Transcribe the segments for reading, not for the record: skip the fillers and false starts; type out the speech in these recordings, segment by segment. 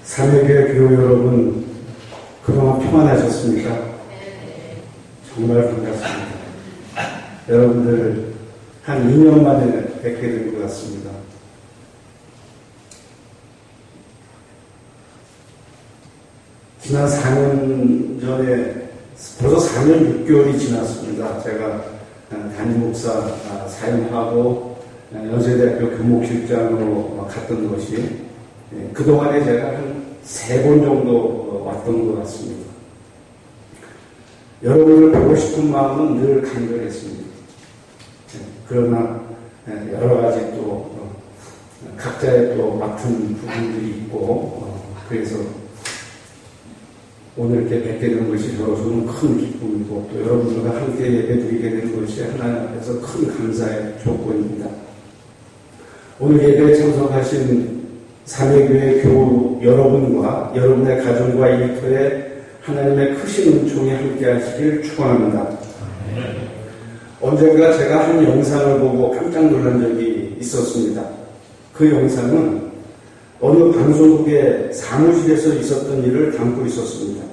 삼위교회 교우 여러분, 그동안 평안하셨습니까? 정말 반갑습니다. 여러분들 한 2년 만에 뵙게 된 것 같습니다. 지난 4년 전에, 벌써 4년 6개월이 지났습니다. 제가 담임 목사 사임하고 연세대학교 교목실장으로 갔던 것이, 그동안에 제가 한 3번 정도 왔던 것 같습니다. 여러분을 보고 싶은 마음은 늘 간절했습니다. 그러나 여러 가지 또 각자의 또 맡은 부분들이 있고, 그래서 오늘 이렇게 뵙게 된 것이 저로서는 큰 기쁨이고, 또 여러분들과 함께 예배드리게 된 것이 하나님 앞에서 큰 감사의 조건입니다. 오늘 예배에 참석하신 삼위교회 교우 여러분과 여러분의 가정과 일터에 하나님의 크신 은총이 함께 하시길 축원합니다. 언젠가 제가 한 영상을 보고 깜짝 놀란 적이 있었습니다. 그 영상은 어느 방송국의 사무실에서 있었던 일을 담고 있었습니다.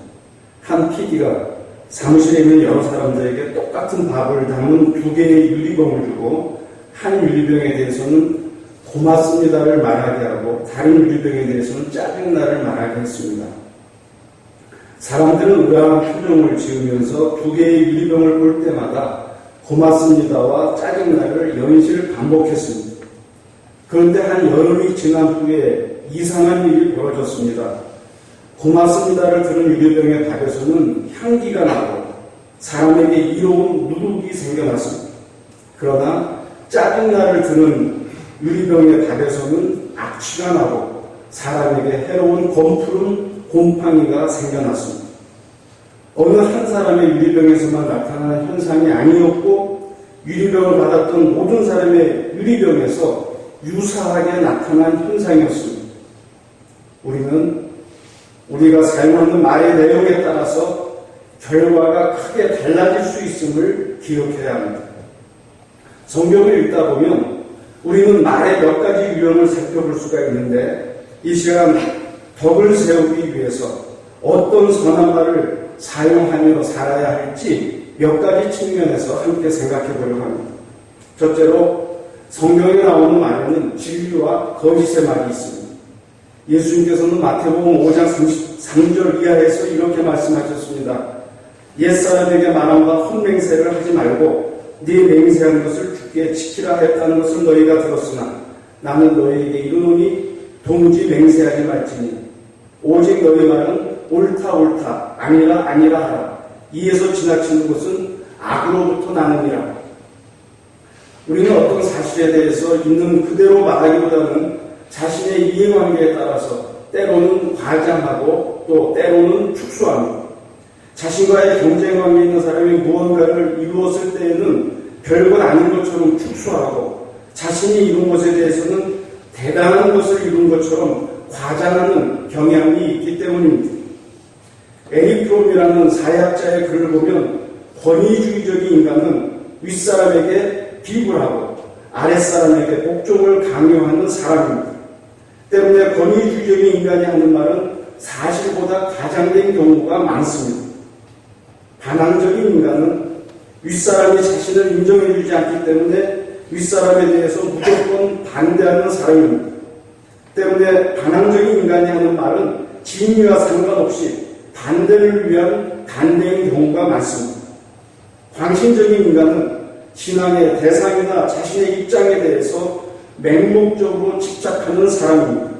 한 PD가 사무실에 있는 여러 사람들에게 똑같은 밥을 담은 2개의 유리병을 주고, 한 유리병에 대해서는 고맙습니다를 말하게 하고 다른 유리병에 대해서는 짜증나를 말하게 했습니다. 사람들은 의아한 표정을 지으면서 2개의 유리병을 볼 때마다 고맙습니다와 짜증나를 연실 반복했습니다. 그런데 한 여름이 지난 후에 이상한 일이 벌어졌습니다. 고맙습니다를 들은 유리병의 밥에서는 향기가 나고 사람에게 이로운 누룩이 생겨났습니다. 그러나 짜증나를 드는 유리병의 밥에서는 악취가 나고 사람에게 해로운 검푸른 곰팡이가 생겨났습니다. 어느 한 사람의 유리병에서만 나타나는 현상이 아니었고, 유리병을 받았던 모든 사람의 유리병에서 유사하게 나타난 현상이었습니다. 우리는 우리가 사용하는 말의 내용에 따라서 결과가 크게 달라질 수 있음을 기억해야 합니다. 성경을 읽다 보면 우리는 말의 몇 가지 유형을 살펴볼 수가 있는데, 이 시간 덕을 세우기 위해서 어떤 선한 말을 사용하며 살아야 할지 몇 가지 측면에서 함께 생각해 보려고 합니다. 첫째로, 성경에 나오는 말에는 진리와 거짓의 말이 있습니다. 예수님께서는 마태복음 5장 33절 이하에서 이렇게 말씀하셨습니다. 옛사람에게 말한 바 헛맹세를 하지 말고 네 맹세한 것을 주께 지키라 했다는 것을 너희가 들었으나 나는 너희에게 이르노니 동지 맹세하지 말지니 오직 너희 말은 옳다 옳다 아니라 아니라 하라. 이에서 지나치는 것은 악으로부터 나느니라. 우리는 어떤 사실에 대해서 있는 그대로 말하기보다는 자신의 이해관계에 따라서 때로는 과장하고 또 때로는 축소합니다. 자신과의 경쟁관계에 있는 사람이 무언가를 이루었을 때에는 별것 아닌 것처럼 축소하고, 자신이 이룬 것에 대해서는 대단한 것을 이룬 것처럼 과장하는 경향이 있기 때문입니다. 에릭 프롬이라는 사회학자의 글을 보면 권위주의적인 인간은 윗사람에게 비굴하고 아랫사람에게 복종을 강요하는 사람입니다. 때문에 권위주의적인 인간이 하는 말은 사실보다 과장된 경우가 많습니다. 반항적인 인간은 윗사람이 자신을 인정해주지 않기 때문에 윗사람에 대해서 무조건 반대하는 사람입니다. 때문에 반항적인 인간이 하는 말은 진위와 상관없이 반대를 위한 반대인 경우가 많습니다. 광신적인 인간은 신앙의 대상이나 자신의 입장에 대해서 맹목적으로 집착하는 사람입니다.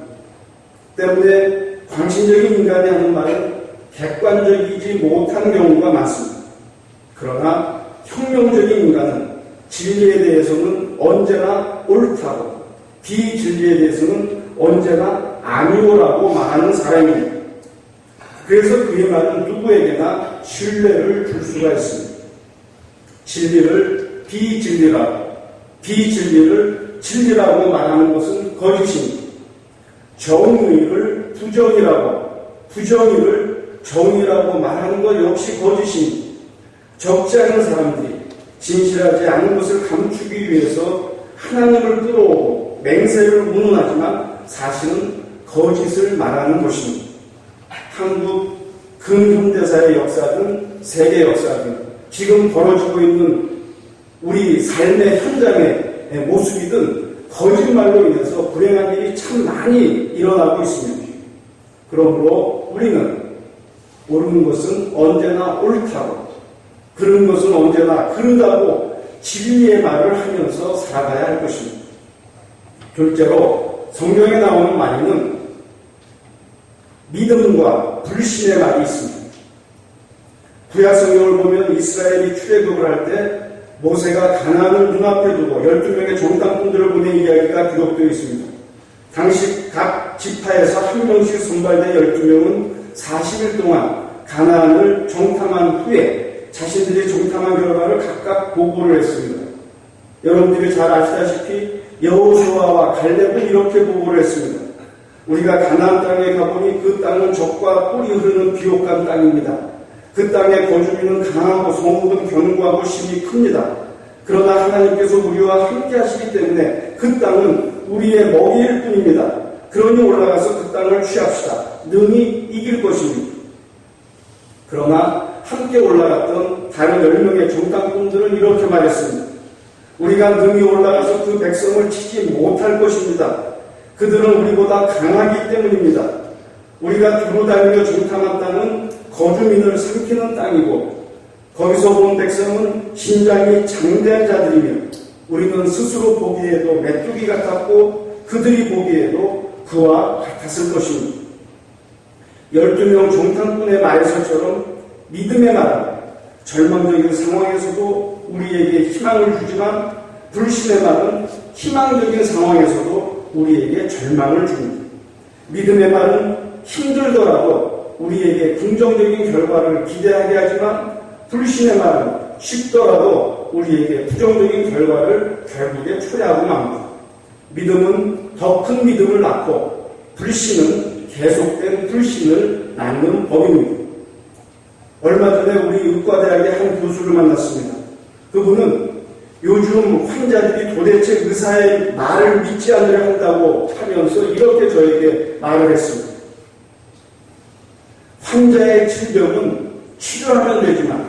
때문에 광신적인 인간이 하는 말은 객관적이지 못한 경우가 많습니다. 그러나 혁명적인 인간은 진리에 대해서는 언제나 옳다고, 비진리에 대해서는 언제나 아니오라고 말하는 사람입니다. 그래서 그의 말은 누구에게나 신뢰를 줄 수가 있습니다. 진리를 비진리라고, 비진리를 진리라고 말하는 것은 거짓입니다. 정의를 부정이라고, 부정의를 정의라고 말하는 것 역시 거짓입니다. 적지 않은 사람들이 진실하지 않은 것을 감추기 위해서 하나님을 끌어오고 맹세를 운운하지만 사실은 거짓을 말하는 것입니다. 한국 근현대사의 역사든 세계 역사든 지금 벌어지고 있는 우리 삶의 현장의 모습이든 거짓말로 인해서 불행한 일이 참 많이 일어나고 있습니다. 그러므로 우리는 옳은 것은 언제나 옳다고, 그른 것은 언제나 그르다고 진리의 말을 하면서 살아가야 할 것입니다. 둘째로 성경에 나오는 말에는 믿음과 불신의 말이 있습니다. 구약 성경을 보면 이스라엘이 출애굽을 할 때 모세가 가나안을 눈앞에 두고 12명의 정탐꾼들을 보낸 이야기가 기록되어 있습니다. 당시 각 지파에서 한 명씩 선발된 12명은 40일 동안 가나안을 정탐한 후에 자신들이 정탐한 결과를 각각 보고를 했습니다. 여러분들이 잘 아시다시피 여호수아와 갈렙은 이렇게 보고를 했습니다. 우리가 가나안 땅에 가보니 그 땅은 적과 꿀이 흐르는 비옥한 땅입니다. 그 땅의 거주민은 강하고 성읍은 견고하고 심이 큽니다. 그러나 하나님께서 우리와 함께 하시기 때문에 그 땅은 우리의 먹이일 뿐입니다. 그러니 올라가서 그 땅을 취합시다. 능히 이길 것입니다. 그러나 함께 올라갔던 다른 10명의 정탐꾼들은 이렇게 말했습니다. 우리가 능히 올라가서 그 백성을 치지 못할 것입니다. 그들은 우리보다 강하기 때문입니다. 우리가 두루 다니며 정탐한 땅은 거주민을 삼키는 땅이고 거기서 본 백성은 신장이 장대한 자들이며 우리는 스스로 보기에도 메뚜기 같았고 그들이 보기에도 그와 같았을 것입니다. 12명 정탐꾼의 말에서처럼 믿음의 말은 절망적인 상황에서도 우리에게 희망을 주지만 불신의 말은 희망적인 상황에서도 우리에게 절망을 줍니다. 믿음의 말은 힘들더라도 우리에게 긍정적인 결과를 기대하게 하지만 불신의 말은 쉽더라도 우리에게 부정적인 결과를 결국에 초래하고 맙니다. 믿음은 더 큰 믿음을 낳고 불신은 계속된 불신을 낳는 법입니다. 얼마 전에 우리 의과대학의 한 교수를 만났습니다. 그분은 요즘 환자들이 도대체 의사의 말을 믿지 않으려 한다고 하면서 이렇게 저에게 말을 했습니다. 환자의 질병은 치료하면 되지만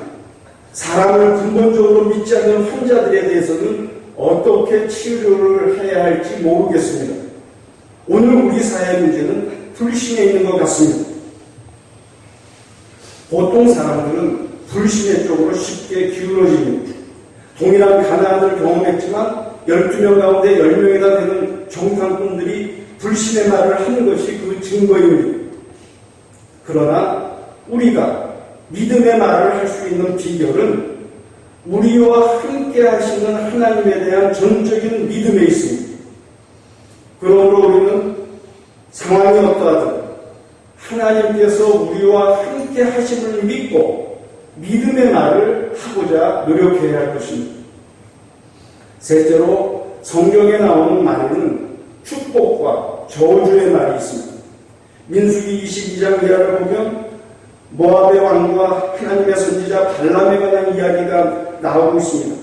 사람을 근본적으로 믿지 않는 환자들에 대해서는 어떻게 치료를 해야 할지 모르겠습니다. 오늘 우리 사회의 문제는 불신에 있는 것 같습니다. 보통 사람들은 불신의 쪽으로 쉽게 기울어집니다. 동일한 가난을 경험했지만 12명 가운데 10명이나 되는 정탐꾼들이 불신의 말을 하는 것이 그 증거입니다. 그러나 우리가 믿음의 말을 할 수 있는 비결은 우리와 함께 하시는 하나님에 대한 전적인 믿음에 있습니다. 그러므로 우리는 상황이 어떠하든 하나님께서 우리와 함께 하심을 믿고 믿음의 말을 하고자 노력해야 할 것입니다. 셋째로 성경에 나오는 말에는 축복과 저주의 말이 있습니다. 민수기 22장 이하를 보면 모압의 왕과 하나님의 선지자 발람에 관한 이야기가 나오고 있습니다.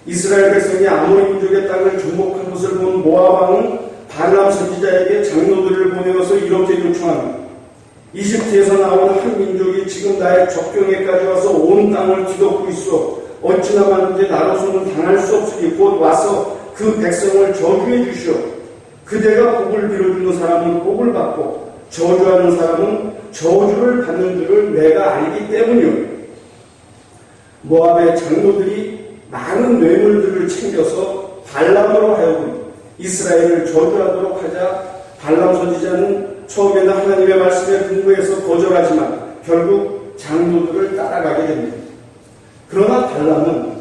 이스라엘 백성이 아모리 민족의 땅을 정복한 것을 본 모압 왕은 발람 선지자에게 장로들을 보내어서 이렇게 요청합니다. 이집트에서 나온 한 민족이 지금 나의 적경에까지 와서 온 땅을 뒤덮고 있어 어찌나 많은지 나로서는 당할 수 없으니 곧 와서 그 백성을 저주해 주시오. 그대가 복을 빌어주는 사람은 복을 받고 저주하는 사람은 저주를 받는 줄을 내가 알기 때문이오. 모압의 장로들이 많은 뇌물들을 챙겨서 발람으로 하여금 이스라엘을 저주하도록 하자 발람 선지자는 처음에는 하나님의 말씀에 근거해서 거절하지만 결국 장로들을 따라가게 됩니다. 그러나 발람은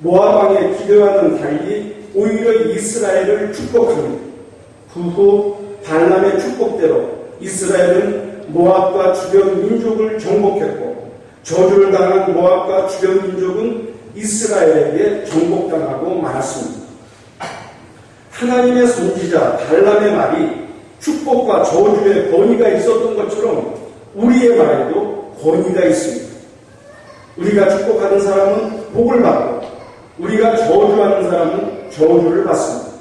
모압 왕의 기대와는 달리 오히려 이스라엘을 축복합니다. 그 후 발람의 축복대로 이스라엘은 모압과 주변 민족을 정복했고 저주를 당한 모압과 주변 민족은 이스라엘에게 정복당하고 말았습니다. 하나님의 선지자 발람의 말이 축복과 저주의 권위가 있었던 것처럼 우리의 말에도 권위가 있습니다. 우리가 축복하는 사람은 복을 받고 우리가 저주하는 사람은 저주를 받습니다.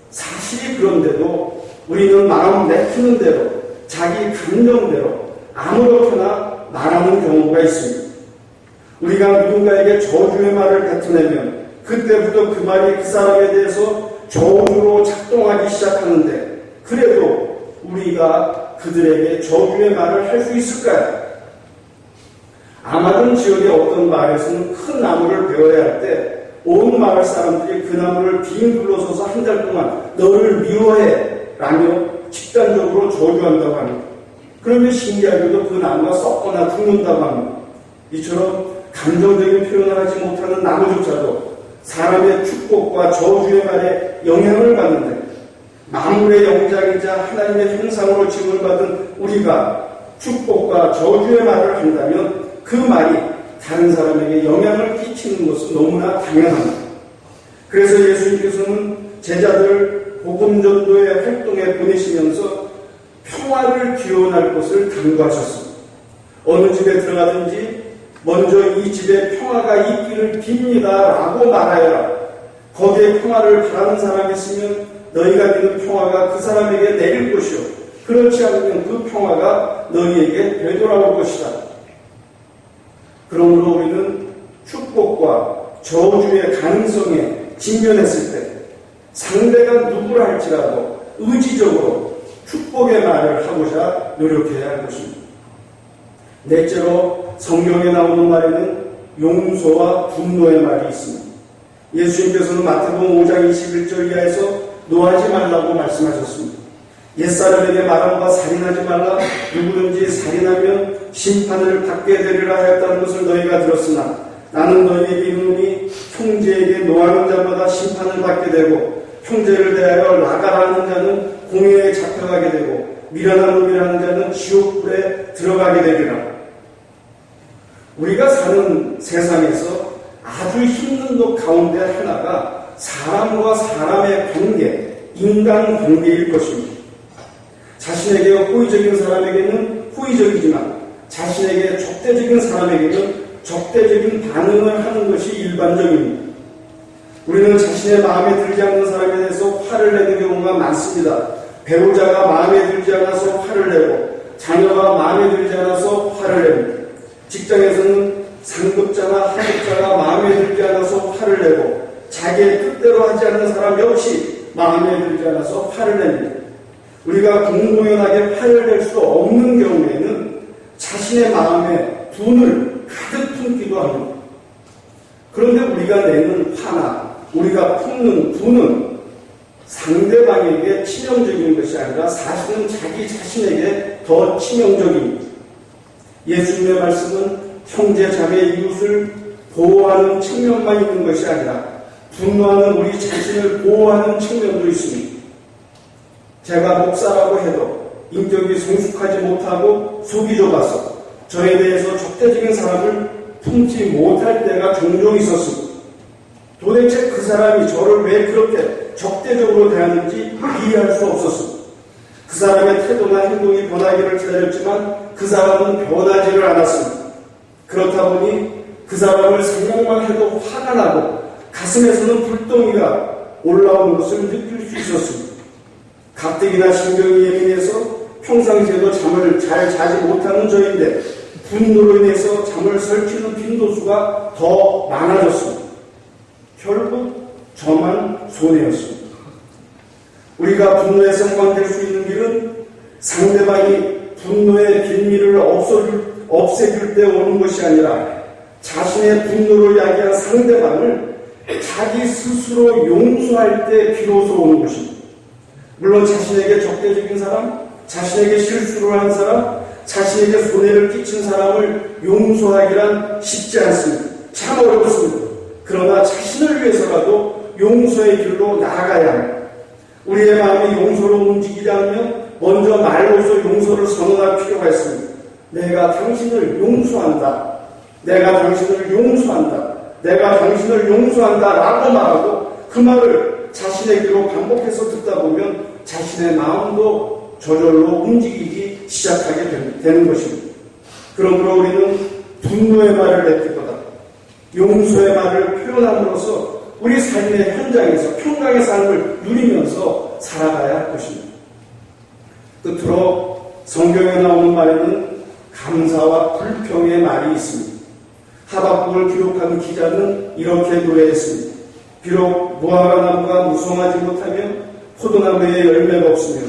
사실이 그런데도 우리는 마음 내키는 대로 자기 감정대로 아무렇게나 말하는 경우가 있습니다. 우리가 누군가에게 저주의 말을 뱉어내면 그때부터 그 말이 그 사람에 대해서 저주로 작동하기 시작하는데, 그래도 우리가 그들에게 저주의 말을 할 수 있을까요? 아마존 지역의 어떤 마을에서는 큰 나무를 베어야 할 때 온 마을 사람들이 그 나무를 빙 둘러서서 한 달 동안 너를 미워해 라며 집단적으로 저주한다고 합니다. 그러면 신기하게도 그 나무가 썩거나 죽는다고 합니다. 이처럼 감정적인 표현을 하지 못하는 나무조차도 사람의 축복과 저주의 말에 영향을 받는데, 만물의 영장이자 하나님의 형상으로 지음을 받은 우리가 축복과 저주의 말을 한다면 그 말이 다른 사람에게 영향을 끼치는 것은 너무나 당연합니다. 그래서 예수님께서는 제자들을 복음전도의 활동에 보내시면서 평화를 기원할 것을 당부하셨습니다. 어느 집에 들어가든지 먼저 이 집에 평화가 있기를 빕니다 라고 말하여라. 거기에 평화를 바라는 사람이 있으면 너희가 믿는 평화가 그 사람에게 내릴 것이요, 그렇지 않으면 그 평화가 너희에게 되돌아올 것이다. 그러므로 우리는 축복과 저주의 가능성에 직면했을 때 상대가 누구라 할지라도 의지적으로 축복의 말을 하고자 노력해야 할 것입니다. 넷째로, 성경에 나오는 말에는 용서와 분노의 말이 있습니다. 예수님께서는 마태복음 5장 21절 이하에서 노하지 말라고 말씀하셨습니다. 옛사람에게 말한 바 살인하지 말라. 누구든지 살인하면 심판을 받게 되리라 하였다는 것을 너희가 들었으나 나는 너희에게 이르노니 형제에게 노하는 자마다 심판을 받게 되고 형제를 대하여 나가라는 자는 공회에 잡혀가게 되고 미련한 놈이라는 자는 지옥불에 들어가게 되리라. 우리가 사는 세상에서 아주 힘든 것 가운데 하나가 사람과 사람의 관계, 인간관계일 것입니다. 자신에게 호의적인 사람에게는 호의적이지만 자신에게 적대적인 사람에게는 적대적인 반응을 하는 것이 일반적입니다. 우리는 자신의 마음에 들지 않는 사람에 대해서 화를 내는 경우가 많습니다. 배우자가 마음에 들지 않아서 화를 내고 자녀가 마음에 들지 않아서 화를 냅니다. 직장에서는 상급자나 하급자가 마음에 들지 않아서 화를 내고 자기의 뜻대로 하지 않는 사람 역시 마음에 들지 않아서 화를 냅니다. 우리가 공공연하게 화를 낼 수 없는 경우에는 자신의 마음에 분을 가득 품기도 합니다. 그런데 우리가 내는 화나 우리가 품는 분은 상대방에게 치명적인 것이 아니라 사실은 자기 자신에게 더 치명적입니다. 예수님의 말씀은 형제 자매 이웃을 보호하는 측면만 있는 것이 아니라 분노하는 우리 자신을 보호하는 측면도 있습니다. 제가 목사라고 해도 인격이 성숙하지 못하고 속이 좁아서 저에 대해서 적대적인 사람을 품지 못할 때가 종종 있었습니다. 도대체 그 사람이 저를 왜 그렇게 적대적으로 대하는지 이해할 수 없었습니다. 그 사람의 태도나 행동이 변하기를 기다렸지만 그 사람은 변하지를 않았습니다. 그렇다 보니 그 사람을 생각만 해도 화가 나고 가슴에서는 불덩이가 올라오는 것을 느낄 수 있었습니다. 가뜩이나 신경이 예민해서 평상시에도 잠을 잘 자지 못하는 저인데 분노로 인해서 잠을 설치는 빈도수가 더 많아졌습니다. 결국 저만 손해였습니다. 우리가 분노에 성공될 수 있는 길은 상대방이 분노의 빈미를 없애줄 때 오는 것이 아니라 자신의 분노로 야기한 상대방을 자기 스스로 용서할 때 비로소 오는 것입니다. 물론 자신에게 적대적인 사람, 자신에게 실수를 한 사람, 자신에게 손해를 끼친 사람을 용서하기란 쉽지 않습니다. 참 어렵습니다. 그러나 자신을 위해서라도 용서의 길로 나아가야 합니다. 우리의 마음이 용서로 움직이지 않으면 먼저 말로서 용서를 선언할 필요가 있습니다. 내가 당신을 용서한다. 내가 당신을 용서한다. 내가 당신을 용서한다 라고 말하고 그 말을 자신의 귀로 반복해서 듣다 보면 자신의 마음도 저절로 움직이기 시작하게 되는 것입니다. 그러므로 우리는 분노의 말을 뱉기보다 용서의 말을 표현함으로써 우리 삶의 현장에서 평강의 삶을 누리면서 살아가야 할 것입니다. 끝으로 성경에 나오는 말에는 감사와 불평의 말이 있습니다. 하박국을 기록한 기자는 이렇게 노래했습니다. 비록 무화과나무가 무성하지 못하며 포도나무에 열매가 없으며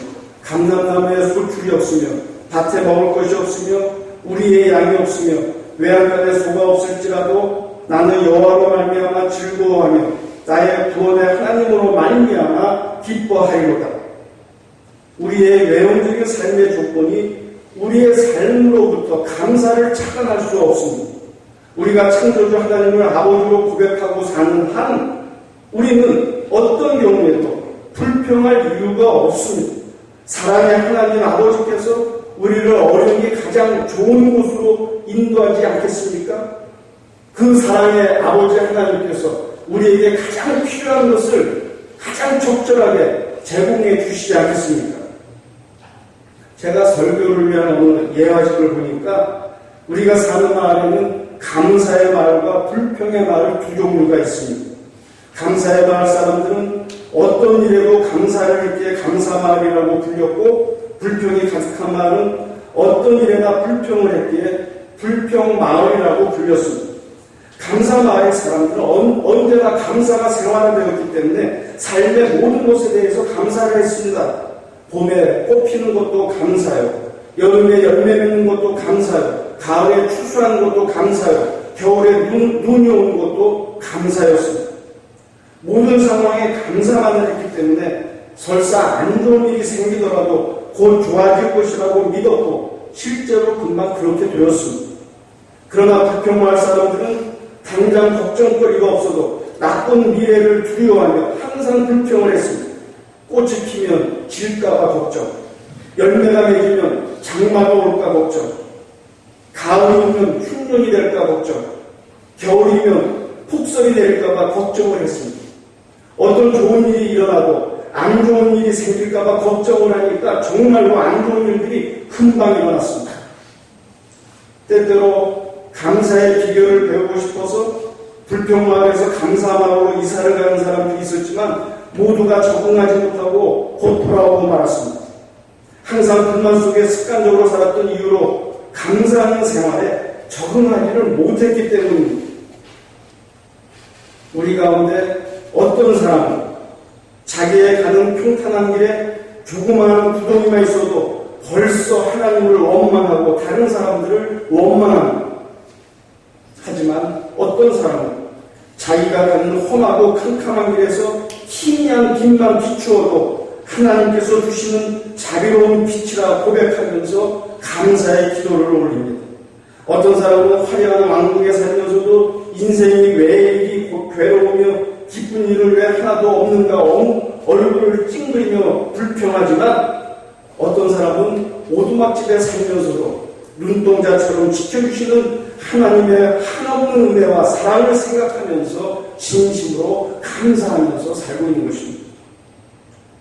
감람나무에 소출이 없으며 밭에 먹을 것이 없으며 우리의 양이 없으며 외양간에 소가 없을지라도 나는 여호와로 말미암아 즐거워하며 나의 구원의 하나님으로 말미암아 기뻐하리로다. 우리의 외형적인 삶의 조건이 우리의 삶으로부터 감사를 착안할 수 없습니다. 우리가 창조주 하나님을 아버지로 고백하고 사는 한 우리는 어떤 경우에도 불평할 이유가 없습니다. 사랑의 하나님 아버지께서 우리를 어려움이 가장 좋은 곳으로 인도하지 않겠습니까? 그 사랑의 아버지 하나님께서 우리에게 가장 필요한 것을 가장 적절하게 제공해 주시지 않겠습니까? 제가 설교를 위한 어느 예화식을 보니까 우리가 사는 마을에는 감사의 마을과 불평의 마을 두 종류가 있습니다. 감사의 마을 사람들은 어떤 일에도 감사를 했기에 감사마을이라고 불렸고, 불평이 가득한 마을은 어떤 일에나 불평을 했기에 불평마을이라고 불렸습니다. 감사마을의 사람들은 언제나 감사가 생활화되었기 때문에 삶의 모든 것에 대해서 감사를 했습니다. 봄에 꽃 피는 것도 감사요, 여름에 열매 맺는 것도 감사요, 가을에 추수하는 것도 감사요, 겨울에 눈이 오는 것도 감사였습니다. 모든 상황에 감사만을 했기 때문에 설사 안 좋은 일이 생기더라도 곧 좋아질 것이라고 믿었고 실제로 금방 그렇게 되었습니다. 그러나 불평마을 사람들은 당장 걱정거리가 없어도 나쁜 미래를 두려워하며 항상 불평을 했습니다. 꽃이 피면 질까봐 걱정, 열매가 맺으면 장마가 올까 걱정, 가을이면 흉년이 될까 걱정, 겨울이면 폭설이 내릴까봐 걱정을 했습니다. 어떤 좋은 일이 일어나도 안 좋은 일이 생길까봐 걱정을 하니까 정말로 안 좋은 일들이 금방 일어났습니다. 때때로 감사의 비결을 배우고 싶어서 불평마을에서 감사마을로 이사를 가는 사람들이 있었지만 모두가 적응하지 못하고 곧 돌아오고 말았습니다. 항상 불만 속에 습관적으로 살았던 이유로 감사하는 생활에 적응하지를 못했기 때문입니다. 우리 가운데 어떤 사람은 자기의 가는 평탄한 길에 조그마한 구덩이만 있어도 벌써 하나님을 원망하고 다른 사람들을 원망합니다. 하지만 어떤 사람은 자기가 가는 험하고 캄캄한 길에서 희미한 빛만 비추어도 하나님께서 주시는 자비로운 빛이라 고백하면서 감사의 기도를 올립니다. 어떤 사람은 화려한 왕국에 살면서도 인생이 왜 이리 괴로우며 기쁜 일을 왜 하나도 없는가 얼굴을 찡그리며 불평하지만 어떤 사람은 오두막집에 살면서도 눈동자처럼 지켜주시는 하나님의 한없는 은혜와 사랑을 생각하면서 진심으로 감사하면서 살고 있는 것입니다.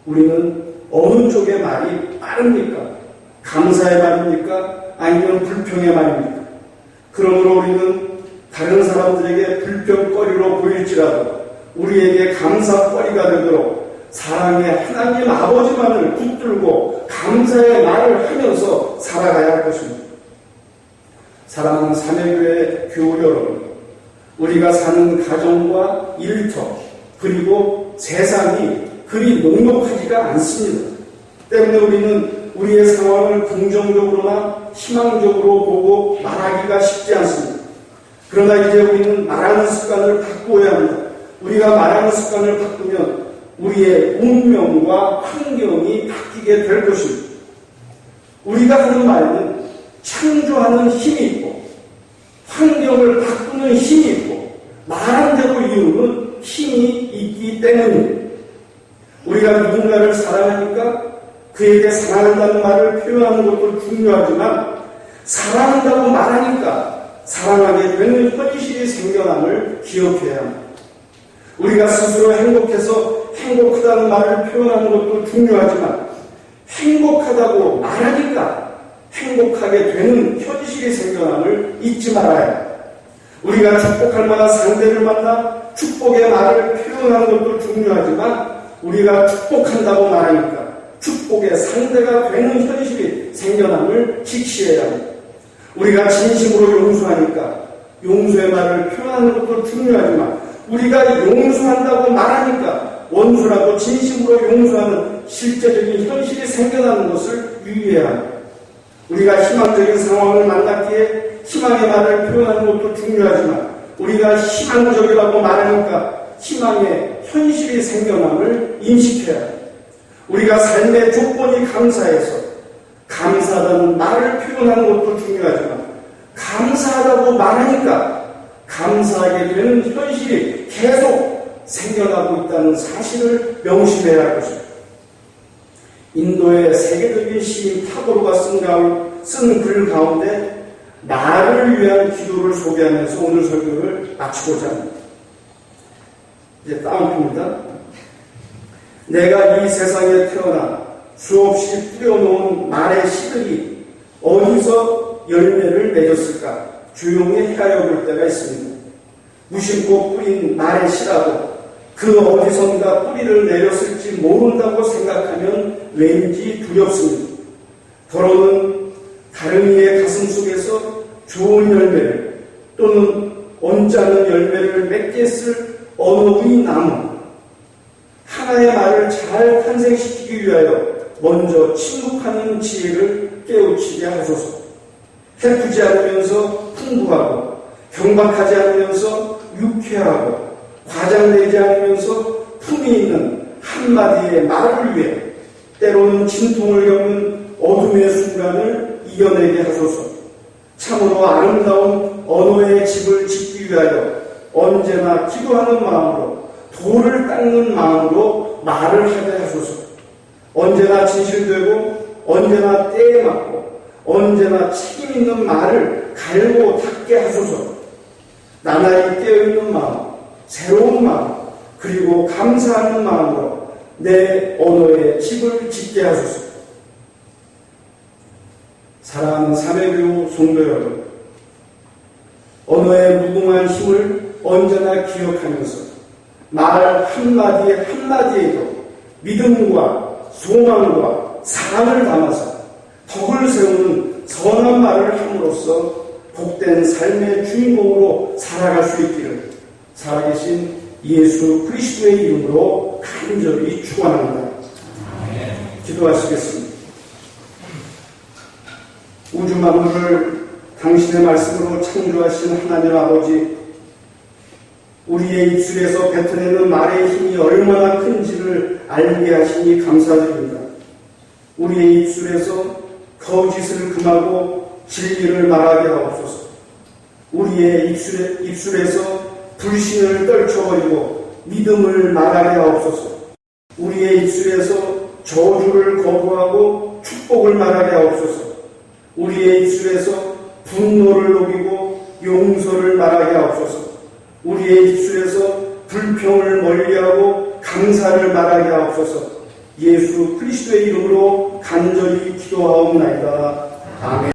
우리는 어느 쪽의 말이 빠릅니까? 감사의 말입니까? 아니면 불평의 말입니까? 그러므로 우리는 다른 사람들에게 불평거리로 보일지라도 우리에게 감사거리가 되도록 사랑의 하나님 아버지만을 붙들고 감사의 말을 하면서 살아가야 할 것입니다. 사랑하는 사매교회 교우 여러분, 우리가 사는 가정과 일터 그리고 세상이 그리 녹록하지가 않습니다. 때문에 우리는 우리의 상황을 긍정적으로나 희망적으로 보고 말하기가 쉽지 않습니다. 그러나 이제 우리는 말하는 습관을 바꾸어야 합니다. 우리가 말하는 습관을 바꾸면 우리의 운명과 환경이 바뀌게 될 것입니다. 우리가 하는 말에는 창조하는 힘이 있고 환경을 바꾸는 힘이 있고 말한 대로 이루는 힘이 있기 때문입니다. 우리가 누군가를 사랑하니까 그에게 사랑한다는 말을 표현하는 것도 중요하지만 사랑한다고 말하니까 사랑하게 되는 현실이 생겨남을 기억해야 합니다. 우리가 스스로 행복해서 행복하다는 말을 표현하는 것도 중요하지만 행복하다고 말하니까 행복하게 되는 현실이 생겨남을 잊지 말아야 합니다. 우리가 축복할 만한 상대를 만나 축복의 말을 표현하는 것도 중요하지만 우리가 축복한다고 말하니까 축복의 상대가 되는 현실이 생겨남을 직시해야 합니다. 우리가 진심으로 용서하니까 용서의 말을 표현하는 것도 중요하지만 우리가 용서한다고 말하니까 원수라고 진심으로 용서하는 실제적인 현실이 생겨나는 것을 유의해야 합니다. 우리가 희망적인 상황을 만났기에 희망의 말을 표현하는 것도 중요하지만 우리가 희망적이라고 말하니까 희망의 현실이 생겨남을 인식해야 합니다. 우리가 삶의 조건이 감사해서 감사하다는 말을 표현하는 것도 중요하지만 감사하다고 말하니까 감사하게 되는 현실이 계속 생겨나고 있다는 사실을 명심해야 할 것입니다. 인도의 세계적인 시인 타고르가 쓴 글 가운데 나를 위한 기도를 소개하면서 오늘 설교를 마치고자 합니다. 이제 다운표입니다. 내가 이 세상에 태어나 수없이 뿌려놓은 말의 씨들이 어디서 열매를 맺었을까 조용히 헤아려볼 때가 있습니다. 무심코 뿌린 말의 씨라도 그 어디선가 뿌리를 내렸을지 모른다고 생각하면 왠지 두렵습니다. 더러는 다른 이의 가슴 속에서 좋은 열매를 또는 언짢은 열매를 맺게 했을 언어의 나무 하나의 말을 잘 탄생시키기 위하여 먼저 침묵하는 지혜를 깨우치게 하소서. 해프지 않으면서 풍부하고 경박하지 않으면서 유쾌하고 과장되지 않으면서 품이 있는 한마디의 말을 위해 때로는 진통을 겪는 어둠의 순간을 이겨내게 하소서. 참으로 아름다운 언어의 집을 짓기 위하여 언제나 기도하는 마음으로 돌을 닦는 마음으로 말을 하게 하소서. 언제나 진실되고 언제나 때에 맞고 언제나 책임 있는 말을 갈고 닦게 하소서. 나날이 깨어있는 마음, 새로운 마음, 그리고 감사하는 마음으로 내 언어의 집을 짓게 하소서. 사랑하는 사매교우 성도 여러분, 언어의 무궁한 힘을 언제나 기억하면서 말 한마디에 한마디에도 믿음과 소망과 사랑을 담아서 덕을 세우는 선한 말을 함으로써 복된 삶의 주인공으로 살아갈 수 있기를 살아계신 예수 그리스도의 이름으로 간절히 축원합니다. 기도하시겠습니다. 우주 만물을 당신의 말씀으로 창조하신 하나님 아버지, 우리의 입술에서 뱉어내는 말의 힘이 얼마나 큰지를 알게 하시니 감사드립니다. 우리의 입술에서 거짓을 금하고 진리를 말하게 하옵소서. 우리의 입술에서 불신을 떨쳐버리고 믿음을 말하게 하옵소서. 우리의 입술에서 저주를 거부하고 축복을 말하게 하옵소서. 우리의 입술에서 분노를 녹이고 용서를 말하게 하옵소서. 우리의 입술에서 불평을 멀리하고 감사를 말하게 하옵소서. 예수 그리스도의 이름으로 간절히 기도하옵나이다. 아멘.